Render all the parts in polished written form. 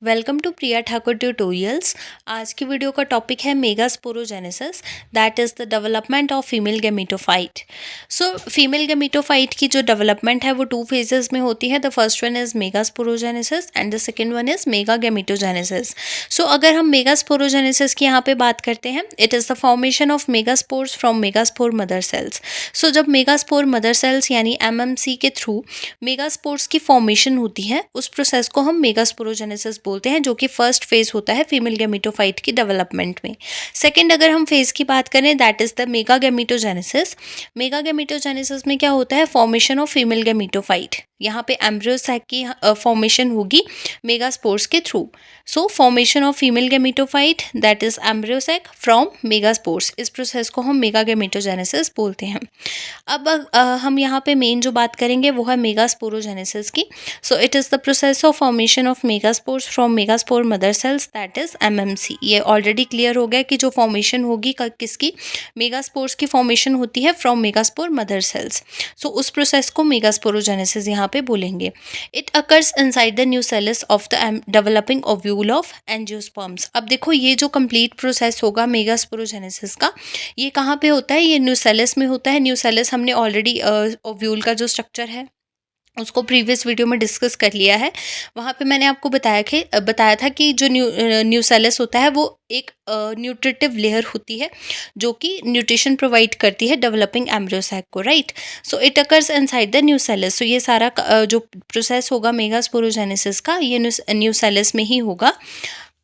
Welcome to Priya Thakur tutorials. आज की video का टॉपिक है megasporogenesis, that is the development of female gametophyte. So female gametophyte की जो डेवलपमेंट है वो टू फेजेस में होती है। The first one is megasporogenesis and the second one is mega gametogenesis. So अगर हम मेगास्पोरोजेनेसिस की यहाँ पे बात करते हैं, it is the formation of megaspores from megaspore mother cells. So जब मेगास्पोर मदर सेल्स यानी एमएमसी के थ्रू मेगास्पोर्स की फॉर्मेशन होती है, उस प्रोसेस को हम मेगास्पोरोजेनेसिस बोलते हैं, जो कि फर्स्ट फेज होता है फीमेल गेमेटोफाइट की डेवलपमेंट में। सेकंड अगर हम फेज की बात करें, that is the megagametogenesis. Megagametogenesis में क्या होता है? Formation of female gametophyte. यहाँ पे एम्ब्रियो सैक की फॉर्मेशन होगी मेगास्पोर्स के through. So formation of female gametophyte, that is embryo sac from megaspores, इस प्रोसेस को हम मेगा गेमेटोजेनेसिस बोलते हैं। अब हम यहाँ पे मेन जो बात करेंगे वो है मेगास्पोरोजेनेसिस की। So it is the process of formation of megaspores from megaspore mother sales, that is MMC. ये ऑलरेडी क्लियर हो गया कि जो फॉर्मेशन होगी किसकी, मेगास्पोर्स की फॉर्मेशन होती है फ्रॉम मेगास्पोर मदर सेल्स। सो उस प्रोसेस को मेगास्पोरोजेनेसिस यहाँ पे बोलेंगे। It occurs inside the nucellus of the developing ovule of angiosperms. अब देखो, ये जो कंप्लीट प्रोसेस होगा मेगास्पोरोजेनेसिस का, ये कहाँ पे होता है? ये न्यूसेलस में होता है। न्यूसेलस हमने ऑलरेडी ओव्यूल का जो स्ट्रक्चर है उसको प्रीवियस वीडियो में डिस्कस कर लिया है। वहाँ पे मैंने आपको बताया था कि जो न्यूसेलस होता है वो एक न्यूट्रिटिव लेयर होती है, जो कि न्यूट्रिशन प्रोवाइड करती है डेवलपिंग एम्ब्रियो सैक को, right. So it occurs inside the nucellus. So ये सारा जो प्रोसेस होगा मेगास्पोरोजेनेसिस का, ये न्यूसेलस में ही होगा।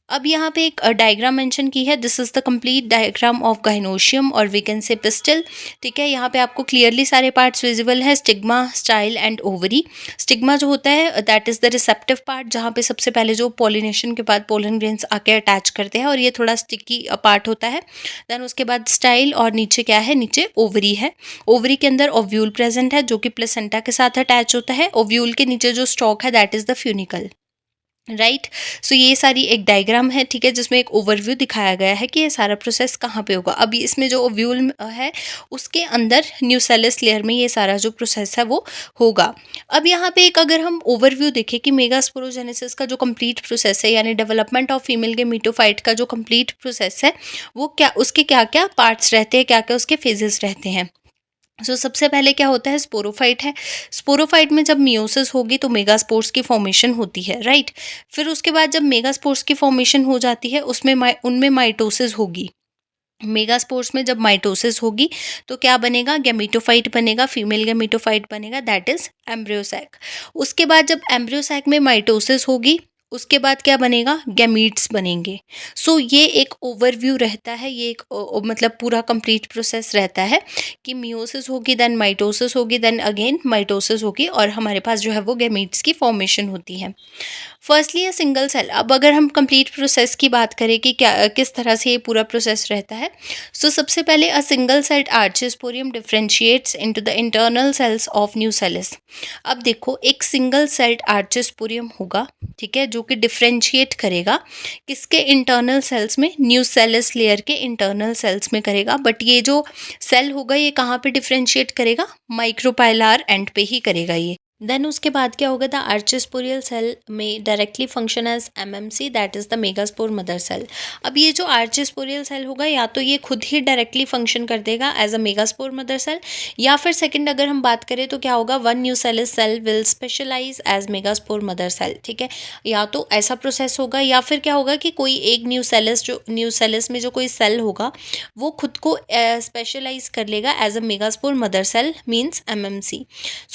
अब यहाँ पे एक डायग्राम मेंशन की है। This is the complete diagram of gynoecium, और वी कैन से पिस्टल। ठीक है, यहाँ पे आपको क्लियरली सारे पार्ट्स विजिबल है, stigma, style and ovary. Stigma जो होता है that is the receptive part, जहाँ पे सबसे पहले जो पॉलिनेशन के बाद पोलन ग्रेन्स आके अटैच करते हैं, और ये थोड़ा स्टिकी पार्ट होता है। देन उसके बाद स्टाइल, और नीचे क्या है? नीचे ओवरी है। ओवरी के अंदर ओव्यूल प्रेजेंट है, जो कि प्लेसेंटा के साथ अटैच होता है। ओव्यूल के नीचे जो स्टॉक है that is the funicle, right. So ये सारी एक डायग्राम है, ठीक है, जिसमें एक ओवरव्यू दिखाया गया है कि ये सारा प्रोसेस कहाँ पे होगा। अभी इसमें जो ओव्यूल है उसके अंदर न्यूसेलस लेयर में ये सारा जो प्रोसेस है वो होगा। अब यहाँ पे एक अगर हम ओवरव्यू देखें कि मेगास्पोरोजेनेसिस का जो कंप्लीट प्रोसेस है, यानी डेवलपमेंट ऑफ फीमेल गेमेटोफाइट का जो कंप्लीट प्रोसेस है, वो क्या, उसके क्या क्या पार्ट्स रहते हैं, क्या क्या उसके फेजेस रहते हैं। सबसे पहले क्या होता है? स्पोरोफाइट है। स्पोरोफाइट में जब मियोसिस होगी तो मेगास्पोर्स की फॉर्मेशन होती है, राइट। फिर उसके बाद जब मेगास्पोर्स की फॉर्मेशन हो जाती है, उसमें उनमें माइटोसिस होगी। मेगास्पोर्स में जब माइटोसिस होगी तो क्या बनेगा? गेमेटोफाइट बनेगा, फीमेल गेमेटोफाइट बनेगा, दैट इज एम्ब्रियोसैक। उसके बाद जब एम्ब्रियोसैक में माइटोसिस होगी, उसके बाद क्या बनेगा? गैमीट्स बनेंगे। ये एक ओवरव्यू रहता है, ये एक मतलब पूरा कंप्लीट प्रोसेस रहता है कि मियोसिस होगी, देन माइटोसिस होगी, देन अगेन माइटोसिस होगी, और हमारे पास जो है वो गैमीट्स की फॉर्मेशन होती है। Firstly a single cell. अब अगर हम कंप्लीट प्रोसेस की बात करें कि क्या किस तरह से ये पूरा प्रोसेस रहता है, सबसे पहले a single celled archesporium differentiates into the internal cells of nucellus. अब देखो, एक सिंगल सेल्ड आर्चिस्पोरियम होगा, ठीक है, जो कि डिफरेंशिएट करेगा किसके? इंटरनल सेल्स में, न्यूसेलस लेयर के इंटरनल सेल्स में करेगा। बट ये जो सेल होगा ये कहाँ पे डिफरेंशिएट करेगा? माइक्रोपाइलार एंड पे ही करेगा ये। देन उसके बाद क्या होगा? द आर्चिस्पोरियल सेल में directly function as MMC, that is the megaspore mother cell. अब ये जो आर्चिस्पोरियल सेल होगा, या तो ये खुद ही डायरेक्टली फंक्शन कर देगा as a megaspore mother cell, या फिर सेकंड अगर हम बात करें तो क्या होगा? One nucellus cell will specialise as megaspore mother cell, ठीक है। या तो ऐसा प्रोसेस होगा, या फिर क्या होगा कि कोई एक न्यूसेलस में जो कोई सेल होगा वो खुद को स्पेशलाइज कर लेगा as a megaspore mother cell, means MMC.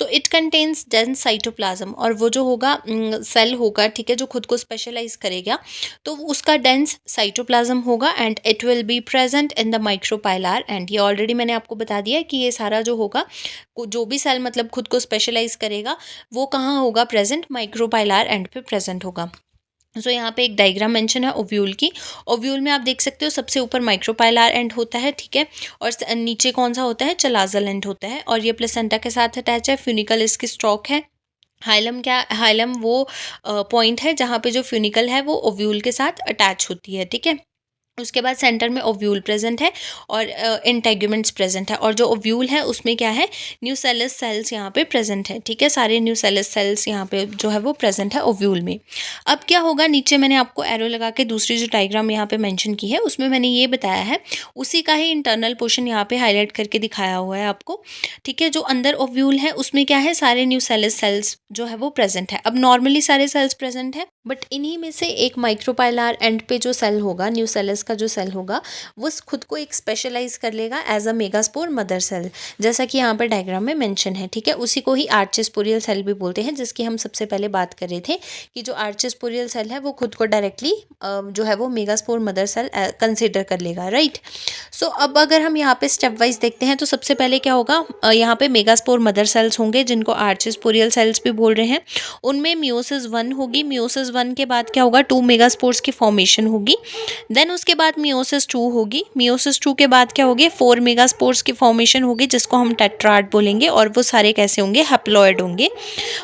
It contains dense cytoplasm, और वो जो होगा सेल होगा, ठीक है, जो खुद को स्पेशलाइज करेगा, तो उसका डेंस साइटोप्लाज्म होगा, and it will be present in the micropylar end. ये ऑलरेडी मैंने आपको बता दिया कि ये सारा जो होगा, जो भी सेल मतलब खुद को स्पेशलाइज करेगा, वो कहाँ होगा प्रेजेंट? माइक्रोपाइलार एंड पे प्रेजेंट होगा। यहाँ पे एक डायग्राम मेंशन है ओव्यूल की। ओव्यूल में आप देख सकते हो सबसे ऊपर माइक्रोपाइलार एंड होता है, ठीक है, और नीचे कौन सा होता है? चलाजल एंड होता है, और ये प्लेसेंटा के साथ अटैच है। फ्यूनिकल इसकी स्टॉक है। हाइलम क्या? हाइलम वो पॉइंट है जहाँ पे जो फ्यूनिकल है वो ओव्यूल के साथ अटैच होती है, ठीक है। उसके बाद सेंटर में ओव्यूल प्रेजेंट है और इंटेगुमेंट्स प्रेजेंट है, और जो ओव्यूल है उसमें क्या है, न्यूसेलस सेल्स यहाँ पे प्रेजेंट है। ठीक है, सारे न्यूसेलस सेल्स यहाँ पे जो है वो प्रेजेंट है ओव्यूल में। अब क्या होगा, नीचे मैंने आपको एरो लगा के दूसरी जो डायग्राम यहाँ पे मेंशन की है उसमें मैंने ये बताया है, उसी का ही इंटरनल पोर्शन यहाँ पे हाईलाइट करके दिखाया हुआ है आपको। ठीक है, जो अंदर ओव्यूल है उसमें क्या है, सारे न्यूसेलस सेल्स जो है वो प्रेजेंट है। अब नॉर्मली सारे सेल्स प्रेजेंट है, बट इन्हीं में से एक माइक्रोपाइलार एंड पे जो सेल होगा, न्यूसेलस का जो सेल होगा, वो खुद को एक स्पेशलाइज कर लेगा as a megaspore mother cell, जैसा कि यहाँ पर डायग्राम में मेंशन है। ठीक है, उसी को ही आर्चिस्पोरियल सेल भी बोलते हैं, जिसकी हम सबसे पहले बात कर रहे थे कि जो आर्चिस्पोरियल सेल है वो खुद को डायरेक्टली जो है वो मेगास्पोर मदर सेल कंसिडर कर लेगा, राइट। सो अब अगर हम यहाँ पे स्टेप वाइज देखते हैं तो सबसे पहले क्या होगा, यहाँ पे मेगास्पोर मदर सेल्स होंगे जिनको आर्चिस्पोरियल सेल्स भी बोल रहे हैं। उनमें मियोसिस 1 होगी, मियोसिस 1 के बाद क्या होगा, 2 मेगास्पोर्स की फॉर्मेशन होगी। देन उसके बाद मियोसिस 2 होगी, मियोसिस 2 के बाद क्या होगी, 4 मेगास्पोर्स की फॉर्मेशन होगी जिसको हम टेट्राड बोलेंगे, और वो सारे कैसे होंगे, हैप्लॉइड होंगे।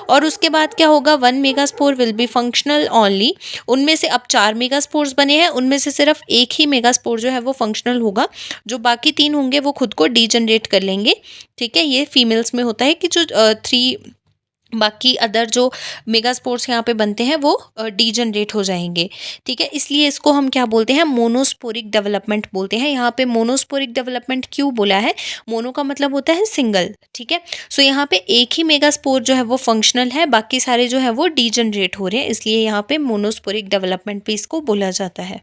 और उसके बाद क्या होगा, 1 megaspore will be functional only. उनमें से अब 4 मेगास्पोर्स बने हैं, उनमें से सिर्फ एक ही मेगास्पोर जो है वो फंक्शनल होगा, जो बाकी 3 होंगे वो खुद को डीजनरेट कर लेंगे। ठीक है, ये फीमेल्स में होता है कि जो 3 बाकी अदर जो मेगास्पोर्स यहाँ पे बनते हैं वो डीजनरेट हो जाएंगे। ठीक है, इसलिए इसको हम क्या बोलते हैं, मोनोस्पोरिक डेवलपमेंट बोलते हैं। यहाँ पे मोनोस्पोरिक डेवलपमेंट क्यों बोला है, मोनो का मतलब होता है सिंगल। ठीक है, सो यहाँ पे एक ही मेगास्पोर जो है वो फंक्शनल है, बाकी सारे जो है वो डीजनरेट हो रहे हैं, इसलिए यहाँ पे मोनोस्पोरिक डेवलपमेंट भी इसको बोला जाता है।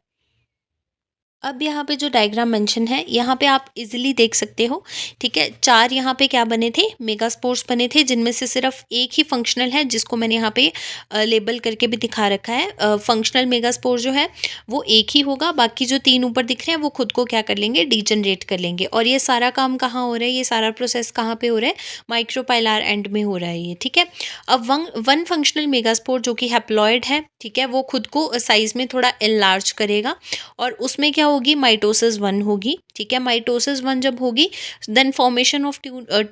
अब यहाँ पे जो डायग्राम मेंशन है यहाँ पे आप इजीली देख सकते हो। ठीक है, 4 यहाँ पे क्या बने थे, मेगास्पोर्स बने थे, जिनमें से सिर्फ एक ही फंक्शनल है, जिसको मैंने यहाँ पे लेबल करके भी दिखा रखा है। फंक्शनल मेगास्पोर जो है वो एक ही होगा, बाकी जो 3 ऊपर दिख रहे हैं वो खुद को क्या कर लेंगे, डीजनरेट कर लेंगे। और ये सारा काम कहाँ हो रहा है, ये सारा प्रोसेस कहाँ पे हो रहा है, माइक्रोपाइलार एंड में हो रहा है ये। ठीक है, अब वन फंक्शनल मेगास्पोर जो कि हैप्लॉइड है, ठीक है, वो खुद को साइज में थोड़ा एनलार्ज करेगा, और उसमें क्या होगी, माइटोसिस 1 होगी। ठीक है, माइटोसिस 1 जब होगी then formation of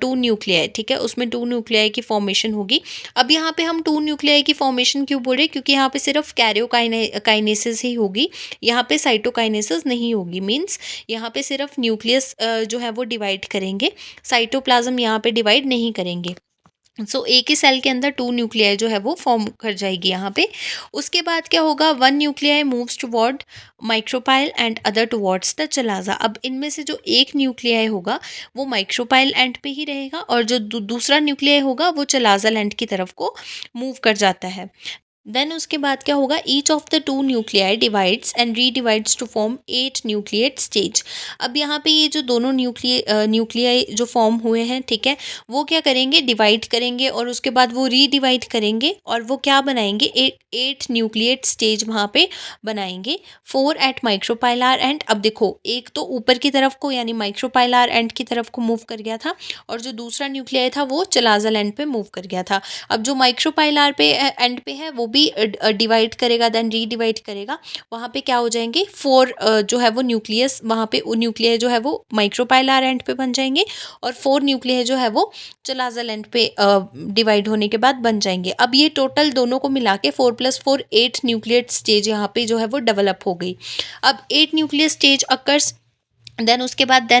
two nuclei. ठीक है, उसमें 2 न्यूक्लियाई की फॉर्मेशन होगी। अब यहाँ पे हम 2 न्यूक्लियाई की फॉर्मेशन क्यों बोल रहे हैं, क्योंकि यहाँ पे सिर्फ कैरियोकाइनेसिस ही होगी, यहाँ पे साइटोकाइनेसिस नहीं होगी। मीन्स यहाँ पे सिर्फ न्यूक्लियस जो है वो डिवाइड करेंगे, साइटोप्लाज्म यहाँ पे डिवाइड नहीं करेंगे। एक ही सेल के अंदर 2 न्यूक्लियाई जो है वो फॉर्म कर जाएगी यहाँ पे। उसके बाद क्या होगा, 1 nuclei moves toward micropyle and other towards the chalaza. अब इनमें से जो एक न्यूक्लियाई होगा वो माइक्रोपाइल एंड पे ही रहेगा, और जो दूसरा न्यूक्लियाई होगा वो चलाजा एंड की तरफ को मूव कर जाता है। देन उसके बाद क्या होगा, each of the 2 nuclei divides and redivides to form 8 nucleate stage. अब यहाँ पे ये जो दोनों न्यूक्लियाई जो फॉर्म हुए हैं, ठीक है, वो क्या करेंगे, डिवाइड करेंगे, और उसके बाद वो रीडिवाइड करेंगे, और वो क्या बनाएंगे, 8 न्यूक्लिएट स्टेज वहाँ पे बनाएंगे। 4 एट माइक्रोपाइलार एंड। अब देखो, एक तो ऊपर की तरफ को यानी माइक्रोपाइलार एंड की तरफ को मूव कर गया था, और जो दूसरा न्यूक्लियाई था वो चलाजल एंड पे मूव कर गया था। अब जो माइक्रोपाइलार पे एंड पे है वो भी डिवाइड करेगा, देन रीडिवाइड करेगा, वहाँ पे क्या हो जाएंगे, 4 जो है वो न्यूक्लियस, वहाँ पे न्यूक्लियर जो है वो माइक्रोपाइलार एंड पे बन जाएंगे, और 4 न्यूक्लियर जो है वो चलाजल एंड पे डिवाइड होने के बाद बन जाएंगे। अब ये टोटल दोनों को मिला के 4 + 4 8 न्यूक्लियर स्टेज यहाँ पे जो है वो डेवलप हो गई। अब 8 न्यूक्लियर स्टेज अकर्स, देन उसके बाद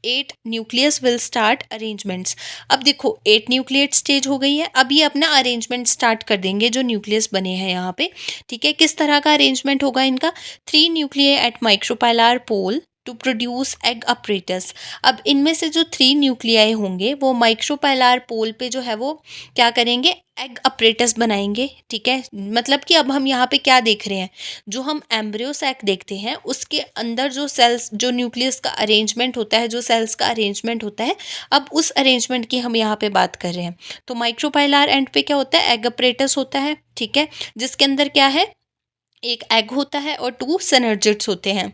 8 न्यूक्लियस विल स्टार्ट अरेंजमेंट्स। अब देखो, 8 न्यूक्लियट स्टेज हो गई है, अब ये अपना अरेंजमेंट स्टार्ट कर देंगे जो न्यूक्लियस बने हैं यहाँ पे। ठीक है, किस तरह का अरेंजमेंट होगा इनका, 3 nuclear at micropylar pole to produce egg apparatus. अब इनमें से जो 3 न्यूक्लियाई होंगे वो माइक्रोपाइलार पोल पे जो है वो क्या करेंगे, एग अपरेटस बनाएंगे। ठीक है, मतलब कि अब हम यहाँ पे क्या देख रहे हैं, जो हम एम्ब्रियो सैक देखते हैं उसके अंदर जो सेल्स, जो न्यूक्लियस का अरेंजमेंट होता है, जो सेल्स का अरेंजमेंट होता है, अब उस अरेंजमेंट की हम यहाँ पे बात कर रहे हैं। तो माइक्रोपाइलार एंड पे क्या होता है, एग अपरेटस होता है। ठीक है, जिसके अंदर क्या है, एक एग होता है और 2 सिनर्जिड्स होते हैं।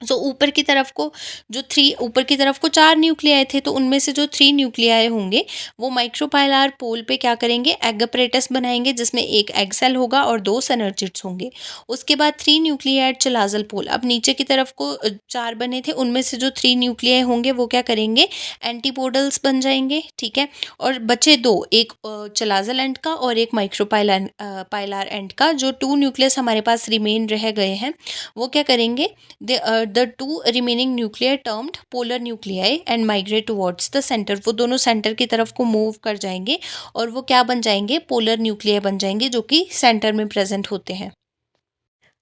ऊपर की तरफ को जो थ्री ऊपर की तरफ को 4 न्यूक्लियाई थे, तो उनमें से जो 3 न्यूक्लियाई होंगे वो माइक्रोपाइलर पोल पे क्या करेंगे, एग अपरेटस बनाएंगे जिसमें एक एग सेल होगा और 2 सिनर्जिड्स होंगे। उसके बाद 3 न्यूक्लियाइड चिलाजल पोल, अब नीचे की तरफ को 4 बने थे, उनमें से जो 3 न्यूक्लियाई होंगे वो क्या करेंगे, एंटीपोडल्स बन जाएंगे, ठीक है। और बचे 2, एक चिलाजल एंड का और एक माइक्रोपाइलर पाइलर एंड का। जो 2 न्यूक्लियस हमारे पास रिमेन रह गए हैं वो क्या करेंगे, the two remaining nuclei termed polar nuclei and migrate towards the center, वो दोनों सेंटर की तरफ को मूव कर जाएंगे और वो क्या बन जाएंगे, पोलर न्यूक्लियाई बन जाएंगे जो कि सेंटर में प्रेजेंट होते हैं।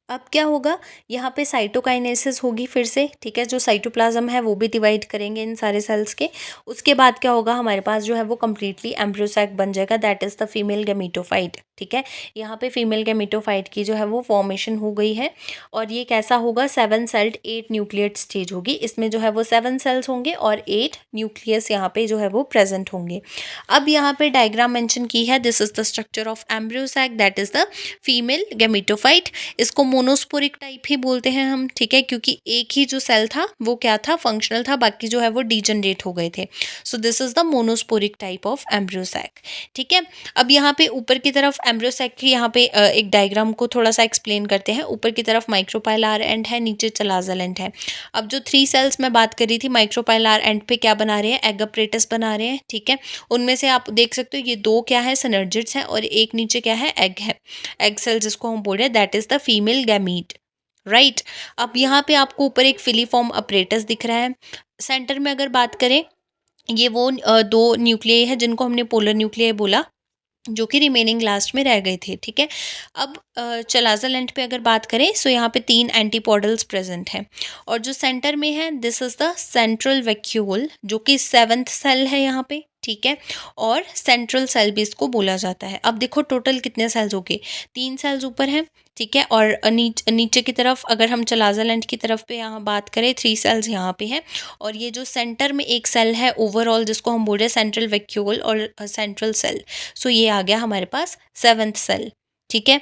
अब क्या होगा, यहाँ पे साइटोकाइनेसिस होगी फिर से, ठीक है। जो साइटोप्लाज्म है वो भी डिवाइड करेंगे इन सारे सेल्स के। उसके बाद क्या होगा, हमारे पास जो है वो कम्प्लीटली एम्ब्रियोसैक बन जाएगा, that is the female gametophyte, ठीक है। यहाँ पे फीमेल गैमेटोफाइट की जो है वो फॉर्मेशन हो गई है और ये कैसा होगा, 7 सेल्ड 8 न्यूक्लियट स्टेज होगी। इसमें जो है वो 7 सेल्स होंगे और 8 न्यूक्लियस यहाँ पे जो है वो प्रेजेंट होंगे। अब यहाँ पे डायग्राम मेंशन की है, this is the structure of embryo sac, that is the female gametophyte. इसको मोनोस्पोरिक टाइप ही बोलते हैं हम, ठीक है, क्योंकि एक ही जो सेल था वो क्या था, फंक्शनल था, बाकी जो है वो डीजनरेट हो गए थे। सो this is the monosporic type of embryo sac, ठीक है। अब यहाँ पे ऊपर की तरफ एम्ब्रियोसैक की यहाँ पे एक डायग्राम को थोड़ा सा एक्सप्लेन करते हैं। ऊपर की तरफ माइक्रोपाइलर एंड है, नीचे चलाजल एंड है। अब जो 3 सेल्स मैं बात करी थी, माइक्रोपाइलर एंड पे क्या बना रहे हैं, एग अपरेटस बना रहे हैं, ठीक है। उनमें से आप देख सकते हो ये 2 क्या है, सिनर्जिड्स हैं और एक नीचे क्या है, एग है, एग सेल जिसको हम बोल रहे हैं, that is the female gamete, right. अब यहाँ पे आपको ऊपर एक फिलीफॉर्म अपरेटस दिख रहा है। सेंटर में अगर बात करें, ये वो 2 न्यूक्लियाई है जिनको हमने पोलर न्यूक्लियाई बोला, जो कि रिमेनिंग लास्ट में रह गए थे, ठीक है। अब चलाजल एंड पे अगर बात करें, सो यहाँ पे 3 एंटीपोडल्स प्रेजेंट हैं और जो सेंटर में है, this is the central vacuole, जो कि 7th सेल है यहाँ पे, ठीक है। और सेंट्रल सेल भी इसको बोला जाता है। अब देखो टोटल कितने सेल्स हो गए, 3 सेल्स ऊपर हैं, ठीक है। और नीचे की तरफ अगर हम चलाजल एंड की तरफ पे यहाँ बात करें, 3 सेल्स यहाँ पे हैं और ये जो सेंटर में एक सेल है ओवरऑल जिसको हम बोल रहे हैं सेंट्रल वैक्यूल और सेंट्रल सेल, सो ये आ गया हमारे पास 7th सेल, ठीक है।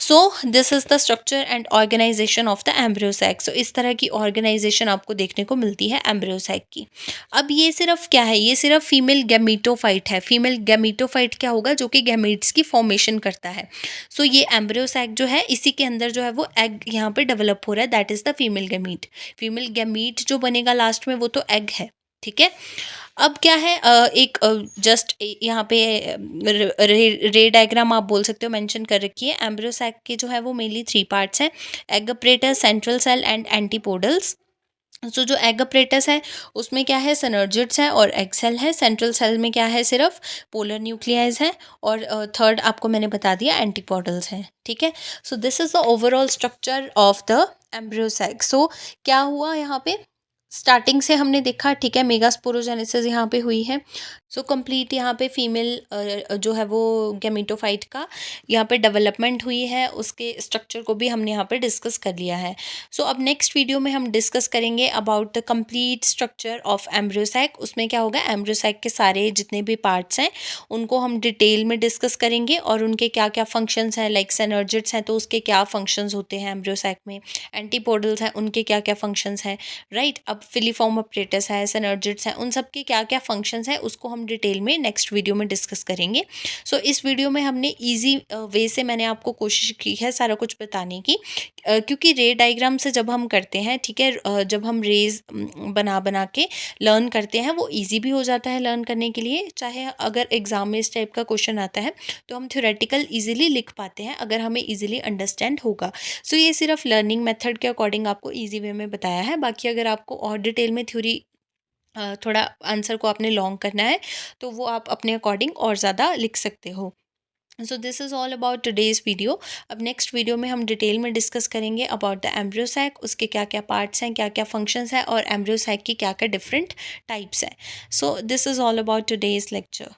So this is the structure and organisation of the embryo sac. So इस तरह की ऑर्गेनाइजेशन आपको देखने को मिलती है एम्ब्रियोसैक की। अब ये सिर्फ क्या है, ये सिर्फ फीमेल गैमीटोफाइट है। फीमेल गैमीटोफाइट क्या होगा, जो कि गैमीट्स की फॉर्मेशन करता है। सो ये एम्ब्रियोसैक जो है, इसी के अंदर जो है वो एग यहाँ पे डेवलप हो रहा है, that is the female gamete. Female gamete जो बनेगा लास्ट में वो तो एग है, ठीक है। अब क्या है, एक जस्ट यहाँ पे रे डायग्राम आप बोल सकते हो मेंशन कर रखी है। एम्ब्रियोसैक के जो है वो मेनली 3 पार्ट्स हैं, egg apparatus, central cell and antipodals. So जो एग अपरेटस है उसमें क्या है, सिनर्जिड्स है और एग सेल है। सेंट्रल सेल में क्या है, सिर्फ पोलर न्यूक्लियाइज है और थर्ड आपको मैंने बता दिया एंटीपोडल्स हैं, ठीक है। So this is the overall structure of the embryo sac. So क्या हुआ यहाँ पे, स्टार्टिंग से हमने देखा, ठीक है, मेगास्पोरोजेनेसिस यहाँ पे हुई है। सो कंप्लीट यहाँ पे फीमेल जो है वो गैमेटोफाइट का यहाँ पे डेवलपमेंट हुई है, उसके स्ट्रक्चर को भी हमने यहाँ पे डिस्कस कर लिया है। सो अब नेक्स्ट वीडियो में हम डिस्कस करेंगे about the complete structure of embryo sac. उसमें क्या होगा, एम्ब्रियोसैक के सारे जितने भी पार्ट्स हैं उनको हम डिटेल में डिस्कस करेंगे और उनके क्या क्या फंक्शंस हैं, लाइक सिनर्जिड्स हैं तो उसके क्या फंक्शंस होते हैं एम्ब्रियोसैक में, एंटीपोडल्स हैं उनके क्या क्या फंक्शंस हैं, राइट। अब फिलीफॉर्म अपरेटस है, सिनर्जिड्स हैं, उन सब के क्या क्या फंक्शंस हैं उसको हम डिटेल में नेक्स्ट वीडियो में डिस्कस करेंगे। सो इस वीडियो में हमने ईजी वे से मैंने आपको कोशिश की है सारा कुछ बताने की, क्योंकि रे डायग्राम से जब हम करते हैं, ठीक है, जब हम रेज बना बना के लर्न करते हैं वो ईजी भी हो जाता है लर्न करने के लिए। चाहे अगर एग्जाम में इस टाइप का क्वेश्चन आता है तो हम थ्योरेटिकल ईजिली लिख पाते हैं अगर हमें ईजिली अंडरस्टैंड होगा। सो ये सिर्फ लर्निंग मेथड के अकॉर्डिंग आपको ईजी वे में बताया है। बाकी अगर आपको और डिटेल में थ्योरी थोड़ा आंसर को आपने लॉन्ग करना है तो वो आप अपने अकॉर्डिंग और ज़्यादा लिख सकते हो। So this is all about today's video. अब नेक्स्ट वीडियो में हम डिटेल में डिस्कस करेंगे अबाउट द एम्ब्रियोसैक, उसके क्या क्या पार्ट्स हैं, क्या क्या फंक्शंस हैं और एम्ब्रियोसैक की क्या क्या डिफरेंट टाइप्स हैं। So this is all about today's lecture.